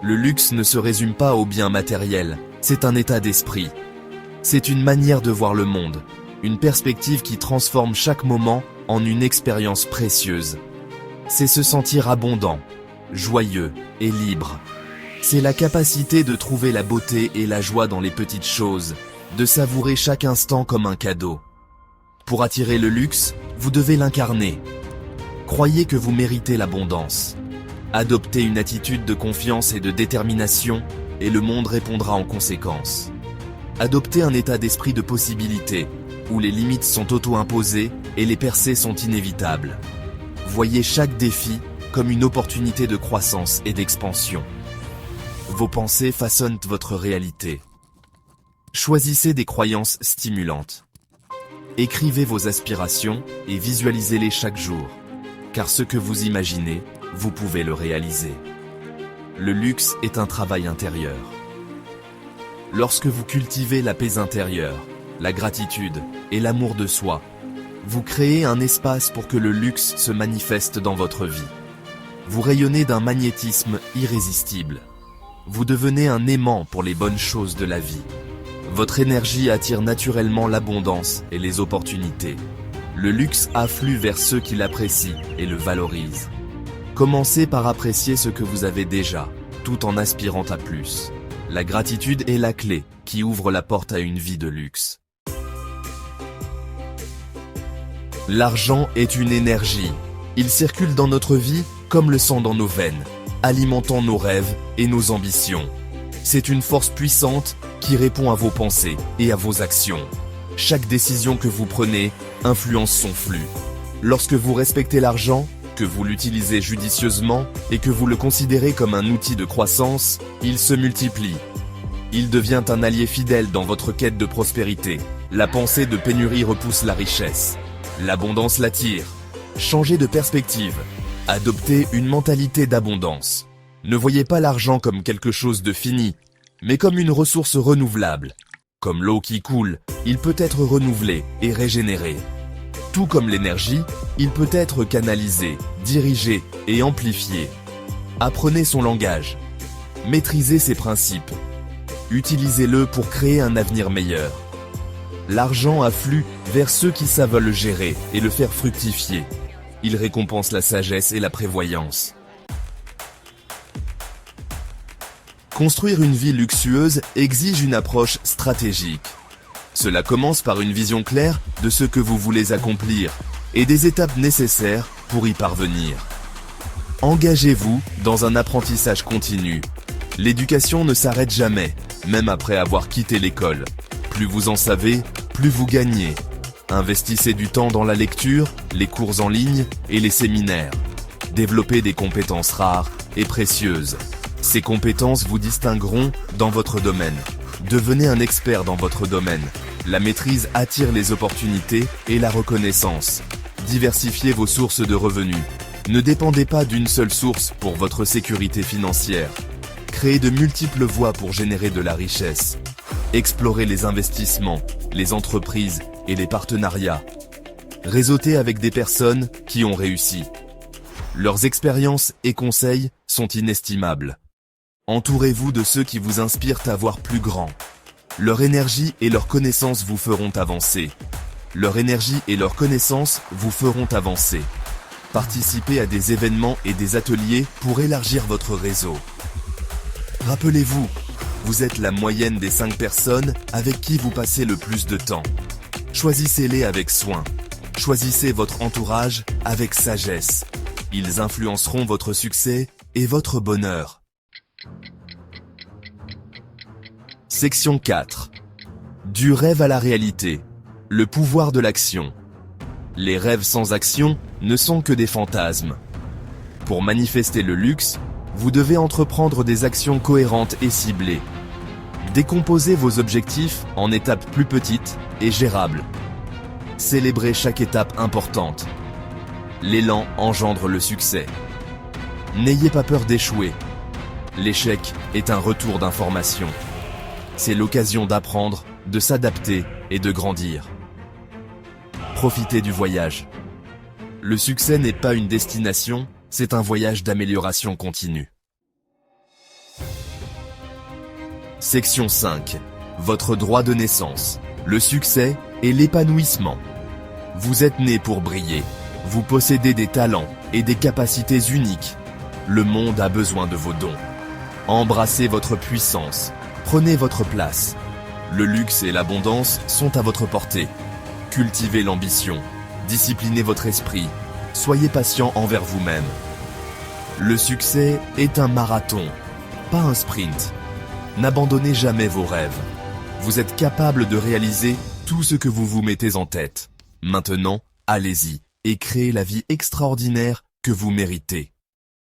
Le luxe ne se résume pas aux biens matériels, c'est un état d'esprit. C'est une manière de voir le monde, une perspective qui transforme chaque moment en une expérience précieuse. C'est se sentir abondant, joyeux et libre. C'est la capacité de trouver la beauté et la joie dans les petites choses, de savourer chaque instant comme un cadeau. Pour attirer le luxe, vous devez l'incarner. Croyez que vous méritez l'abondance. Adoptez une attitude de confiance et de détermination, et le monde répondra en conséquence. Adoptez un état d'esprit de possibilité, où les limites sont auto-imposées et les percées sont inévitables. Voyez chaque défi comme une opportunité de croissance et d'expansion. Vos pensées façonnent votre réalité. Choisissez des croyances stimulantes. Écrivez vos aspirations et visualisez-les chaque jour, car ce que vous imaginez, vous pouvez le réaliser. Le luxe est un travail intérieur. Lorsque vous cultivez la paix intérieure, la gratitude et l'amour de soi, vous créez un espace pour que le luxe se manifeste dans votre vie. Vous rayonnez d'un magnétisme irrésistible. Vous devenez un aimant pour les bonnes choses de la vie. Votre énergie attire naturellement l'abondance et les opportunités. Le luxe afflue vers ceux qui l'apprécient et le valorisent. Commencez par apprécier ce que vous avez déjà, tout en aspirant à plus. La gratitude est la clé qui ouvre la porte à une vie de luxe. L'argent est une énergie. Il circule dans notre vie comme le sang dans nos veines, alimentant nos rêves et nos ambitions. C'est une force puissante qui répond à vos pensées et à vos actions. Chaque décision que vous prenez influence son flux. Lorsque vous respectez l'argent, que vous l'utilisez judicieusement et que vous le considérez comme un outil de croissance, il se multiplie. Il devient un allié fidèle dans votre quête de prospérité. La pensée de pénurie repousse la richesse. L'abondance l'attire. Changez de perspective. Adoptez une mentalité d'abondance. Ne voyez pas l'argent comme quelque chose de fini, mais comme une ressource renouvelable. Comme l'eau qui coule, il peut être renouvelé et régénéré. Tout comme l'énergie, il peut être canalisé, dirigé et amplifié. Apprenez son langage. Maîtrisez ses principes. Utilisez-le pour créer un avenir meilleur. L'argent afflue vers ceux qui savent le gérer et le faire fructifier. Il récompense la sagesse et la prévoyance. Construire une vie luxueuse exige une approche stratégique. Cela commence par une vision claire de ce que vous voulez accomplir et des étapes nécessaires pour y parvenir. Engagez-vous dans un apprentissage continu. L'éducation ne s'arrête jamais, même après avoir quitté l'école. Plus vous en savez, plus vous gagnez. Investissez du temps dans la lecture, les cours en ligne et les séminaires. Développez des compétences rares et précieuses. Ces compétences vous distingueront dans votre domaine. Devenez un expert dans votre domaine. La maîtrise attire les opportunités et la reconnaissance. Diversifiez vos sources de revenus. Ne dépendez pas d'une seule source pour votre sécurité financière. Créez de multiples voies pour générer de la richesse. Explorez les investissements, les entreprises et les partenariats. Réseautez avec des personnes qui ont réussi. Leurs expériences et conseils sont inestimables. Entourez-vous de ceux qui vous inspirent à voir plus grand. Leur énergie et leurs connaissances vous feront avancer. Leur énergie et leurs connaissances vous feront avancer. Participez à des événements et des ateliers pour élargir votre réseau. Rappelez-vous, vous êtes la moyenne des 5 personnes avec qui vous passez le plus de temps. Choisissez-les avec soin. Choisissez votre entourage avec sagesse. Ils influenceront votre succès et votre bonheur. Section 4. Du rêve à la réalité. Le pouvoir de l'action. Les rêves sans action ne sont que des fantasmes. Pour manifester le luxe, vous devez entreprendre des actions cohérentes et ciblées. Décomposez vos objectifs en étapes plus petites et gérables. Célébrez chaque étape importante. L'élan engendre le succès. N'ayez pas peur d'échouer. L'échec est un retour d'information. C'est l'occasion d'apprendre, de s'adapter et de grandir. Profitez du voyage. Le succès n'est pas une destination, c'est un voyage d'amélioration continue. Section 5. Votre droit de naissance, le succès et l'épanouissement. Vous êtes né pour briller. Vous possédez des talents et des capacités uniques. Le monde a besoin de vos dons. Embrassez votre puissance. Prenez votre place. Le luxe et l'abondance sont à votre portée. Cultivez l'ambition. Disciplinez votre esprit. Soyez patient envers vous-même. Le succès est un marathon, pas un sprint. N'abandonnez jamais vos rêves. Vous êtes capable de réaliser tout ce que vous vous mettez en tête. Maintenant, allez-y et créez la vie extraordinaire que vous méritez.